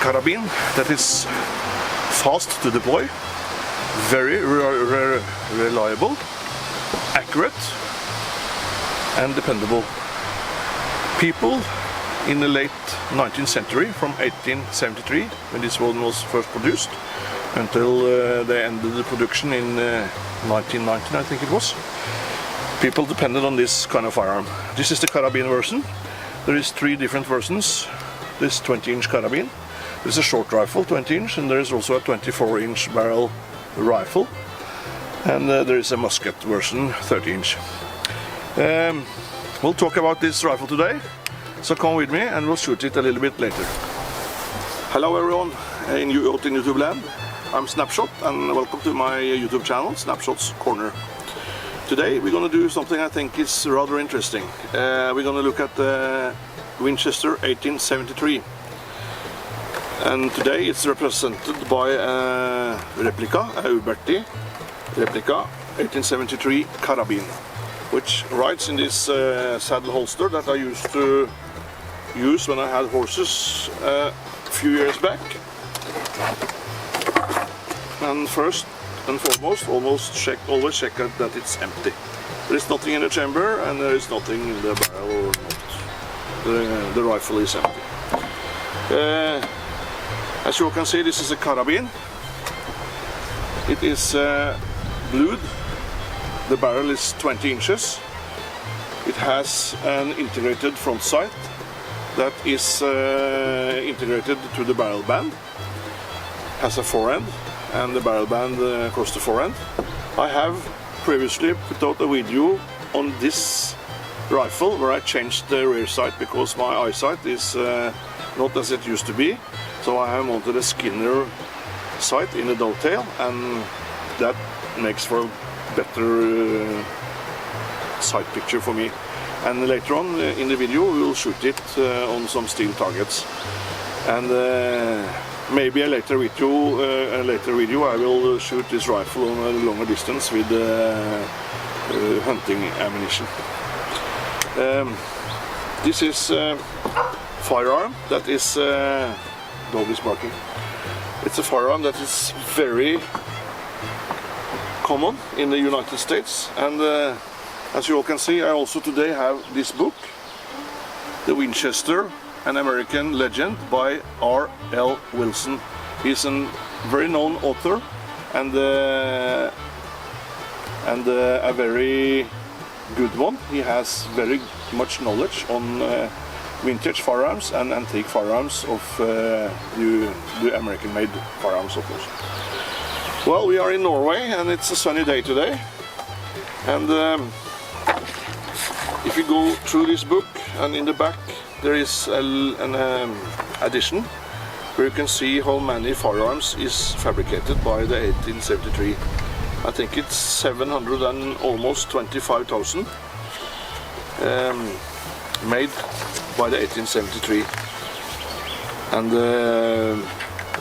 carbine that is fast to deploy, very reliable, accurate and dependable. People in the late 19th century, from 1873, when this one was first produced, until they ended the production in 1919, I think it was, people depended on this kind of firearm. This is the carabine version. There is 3 different versions. This 20-inch carabine. There's a short rifle, 20-inch, and there is also a 24-inch barrel rifle. And there is a musket version, 30-inch. We'll talk about this rifle today, so come with me and we'll shoot it a little bit later. Hello everyone in YouTube land. I'm Snapshot and welcome to my YouTube channel, Snapshot's Corner. Today we're going to do something I think is rather interesting. We're going to look at the Winchester 1873. And today it's represented by a replica, a Uberti replica 1873 Carbine, which rides in this saddle holster that I used to use when I had horses a few years back. And first and foremost, always check that it's empty. There is nothing in the chamber and there is nothing in the barrel or not. The rifle is empty. As you can see, this is a carabine. It is blued. The barrel is 20 inches. It has an integrated front sight that is integrated to the barrel band. Has a forend and the barrel band across the forend. I have previously put out a video on this rifle where I changed the rear sight because my eyesight is not as it used to be. So I have mounted a Skinner sight in the dovetail, and that makes for a better sight picture for me. And later on in the video we will shoot it on some steel targets. And maybe a later video I will shoot this rifle on a longer distance with hunting ammunition. This is firearm that is dog is barking. It's a firearm that is very common in the United States, and as you all can see, I also today have this book, The Winchester, an American Legend by R.L. Wilson. He's a very known author and a very good one. He has very much knowledge on vintage firearms and antique firearms of the American-made firearms, of course. Well, we are in Norway and it's a sunny day today. And if you go through this book, and in the back there is an addition where you can see how many firearms is fabricated by the 1873. I think it's 700 and almost 25,000 made by the 1873, and a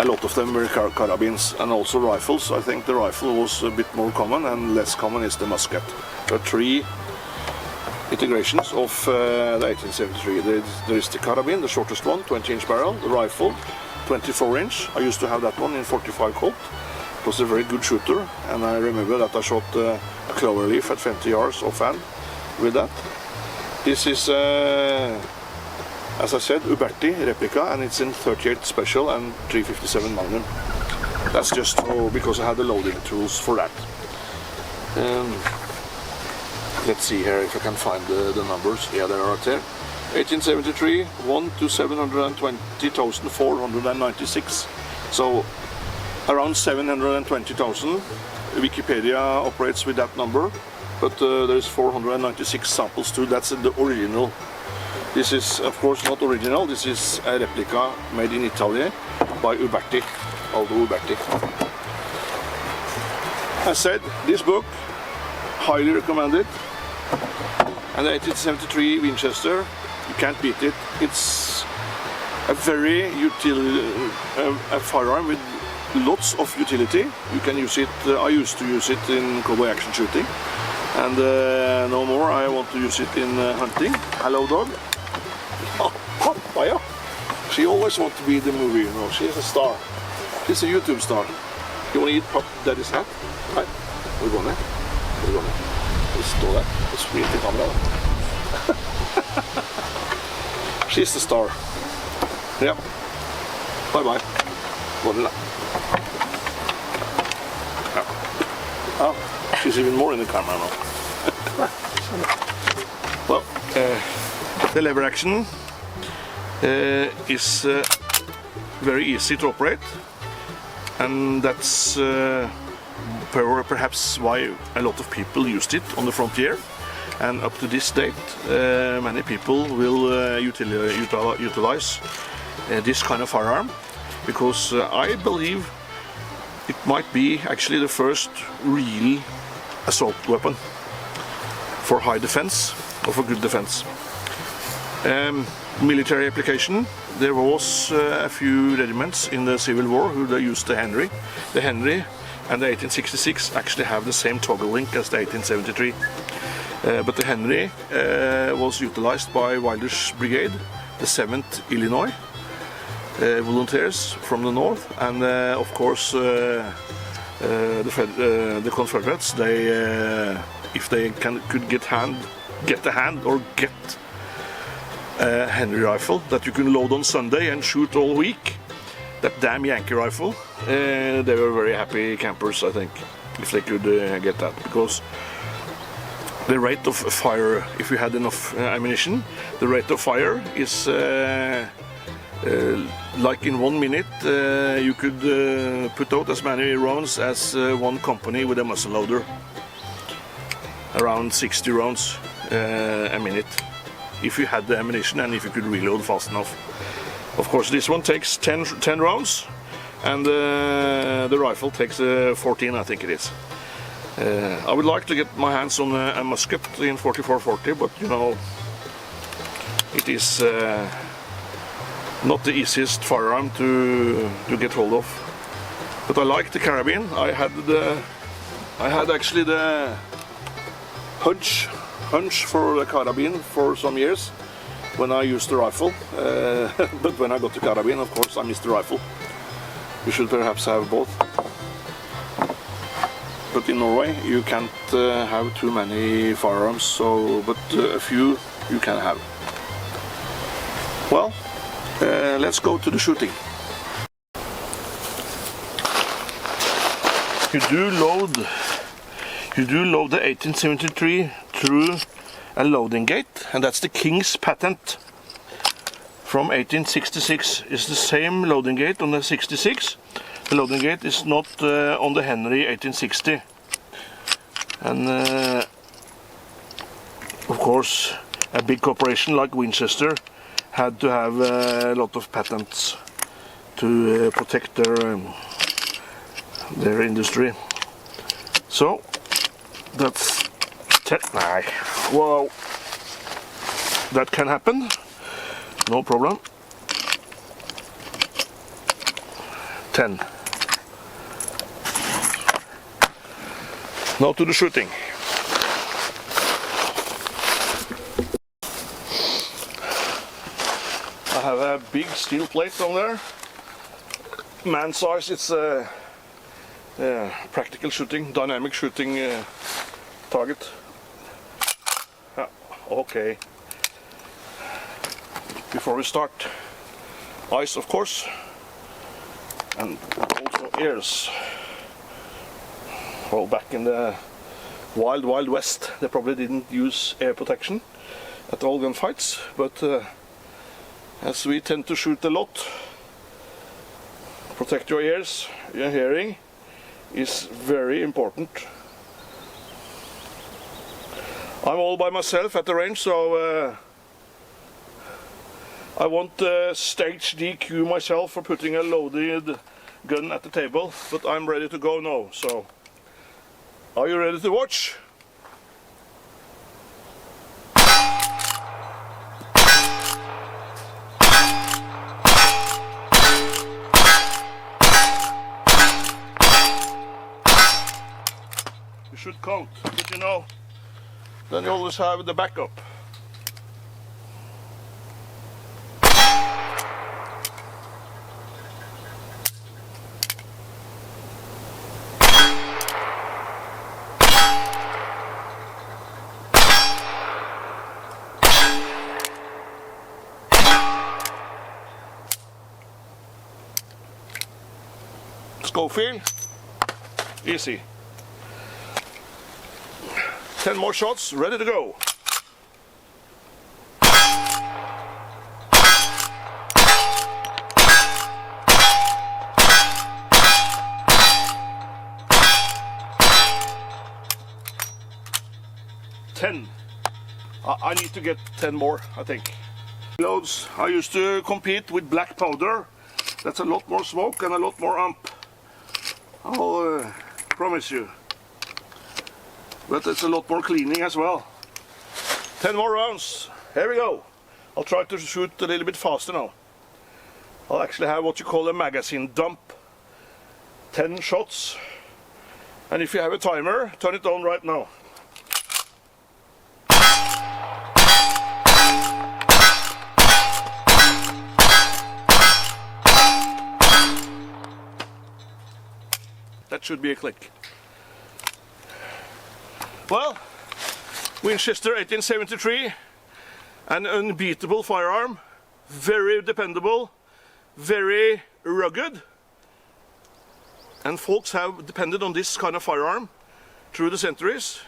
lot of them were carabines and also rifles. I think the rifle was a bit more common, and less common is the musket. There are 3 integrations of the 1873. There is the carabine, the shortest one, 20-inch barrel, the rifle, 24-inch. I used to have that one in 45 Colt. It was a very good shooter, and I remember that I shot a clover leaf at 20 yards offhand with that. This is, as I said, Uberti replica, and it's in 38 special and 357 Magnum. That's just because I had the loading tools for that. Let's see here if I can find the numbers. Yeah, they are right there. 1873, 1 to 720,496. So around 720,000. Wikipedia operates with that number, but there's 496 samples too. That's the original. This is of course not original. This is a replica made in Italy by Uberti, A.Ubertis. As said, this book, highly recommended. And the 1873 Winchester, you can't beat it. It's a very a firearm with lots of utility. You can use it. I used to use it in cowboy action shooting, and no more. I want to use it in hunting. Hello, dog. Oh, fire! She always wants to be the movie, you know. She's a star. She's a YouTube star. You want to eat Pop Daddy's hat? Nei. Hvor går den? Hvor går den? Det står der. Det spiller til kameraet. She's the star. Yeah. Bye bye. Går den da? Yeah. Oh, she's even more in the camera now. Well, the lever action is very easy to operate, and that's perhaps why a lot of people used it on the frontier, and up to this date many people will utilize this kind of firearm, because I believe it might be actually the first real assault weapon for high defense or for good defense. Military application, there was a few regiments in the Civil War who used the Henry. The Henry and the 1866 actually have the same toggle link as the 1873. But the Henry was utilized by Wilder's brigade, the 7th Illinois volunteers from the north, and of course the Confederates, they if they could get a Henry rifle that you can load on Sunday and shoot all week, that damn Yankee rifle, they were very happy campers, I think, if they could get that, because the rate of fire, if you had enough ammunition, the rate of fire is like in 1 minute you could put out as many rounds as one company with a muzzle loader. Around 60 rounds a minute, if you had the ammunition and if you could reload fast enough. Of course, this one takes 10 rounds, and the rifle takes 14, I think it is. I would like to get my hands on a musket in 4440, but you know, it is not the easiest firearm to get hold of. But I like the carabine. I had actually the hunch for the carabine for some years when I used the rifle, but when I got the carabine, of course, I missed the rifle. You should perhaps have both. But in Norway you can't have too many firearms, so but a few you can have. Well, let's go to the shooting. You do load the 1873 through a loading gate, and that's the King's patent from 1866. It's the same loading gate on the 66. The loading gate is not on the Henry 1860. And of course, a big corporation like Winchester had to have a lot of patents to protect their industry. So that's whoa, that can happen, no problem. 10. Now to the shooting. I have a big steel plate on there. Man size, it's a practical shooting, dynamic shooting target. Okay. Before we start, eyes, of course, and also ears. Well, back in the wild west, they probably didn't use ear protection at all gunfights, but as we tend to shoot a lot, protect your ears. Your hearing is very important. I'm all by myself at the range, so I won't stage DQ myself for putting a loaded gun at the table, but I'm ready to go now. So, are you ready to watch? You should count, but you know, then you always have the backup. Schofield. Easy. 10 more shots, ready to go. I need to get 10 more, I think. Loads. I used to compete with black powder. That's a lot more smoke and a lot more amp. I'll promise you. But it's a lot more cleaning as well. 10 more rounds. Here we go. I'll try to shoot a little bit faster now. I'll actually have what you call a magazine dump. 10 shots. And if you have a timer, turn it on right now. That should be a click. Well, Winchester 1873, an unbeatable firearm, very dependable, very rugged, and folks have depended on this kind of firearm through the centuries,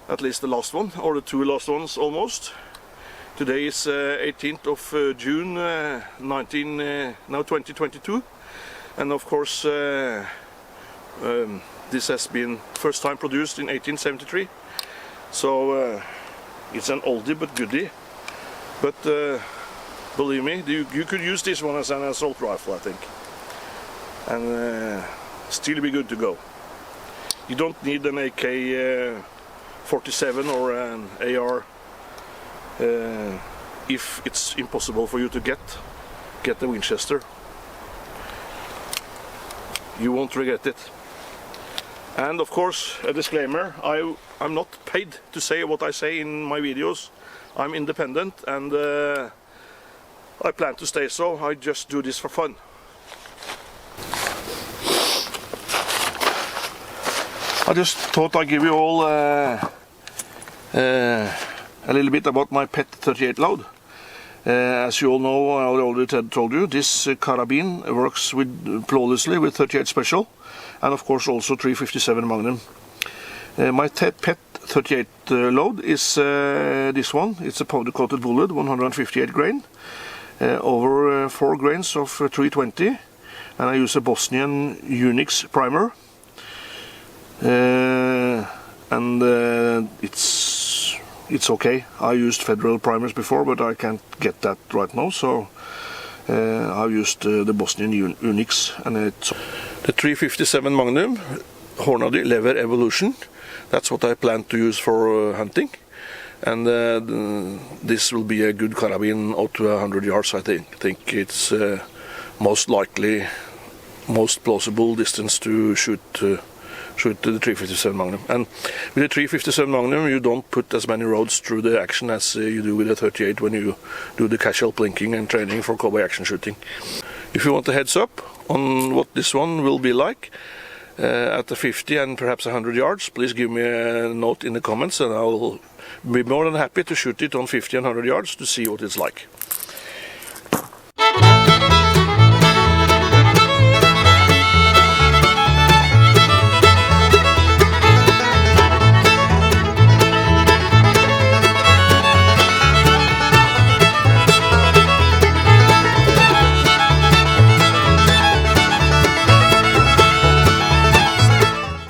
at least the last one, or the two last ones almost. Today is 18th of June 2022, and of course this has been first time produced in 1873, so it's an oldie but goodie. But believe me, you could use this one as an assault rifle, I think, and still be good to go. You don't need an AK-47 or an AR if it's impossible for you to get the Winchester. You won't regret it. And of course, a disclaimer, I'm not paid to say what I say in my videos. I'm independent, and I plan to stay so. I just do this for fun. I just thought I'd give you all a little bit about my pet 38 load. As you all know, I already told you, this carbine works flawlessly with 38 Special, and of course also 357 Magnum. My pet 38 load is this one. It's a powder coated bullet, 158 grain, over 4 grains of 320, and I use a Bosnian Unix primer, and it's okay. I used Federal primers before, but I can't get that right now, so I've used the Bosnian Unix, and it's the 357 Magnum Hornady Lever Evolution. That's what I plan to use for hunting, and this will be a good carabine out to 100 yards. I think it's most likely, most plausible distance to shoot the 357 Magnum. And with the 357 Magnum you don't put as many roads through the action as you do with the 38 when you do the casual plinking and training for cowboy action shooting. If you want a heads up on what this one will be like at the 50 and perhaps 100 yards, please give me a note in the comments, and I'll be more than happy to shoot it on 50 and 100 yards to see what it's like.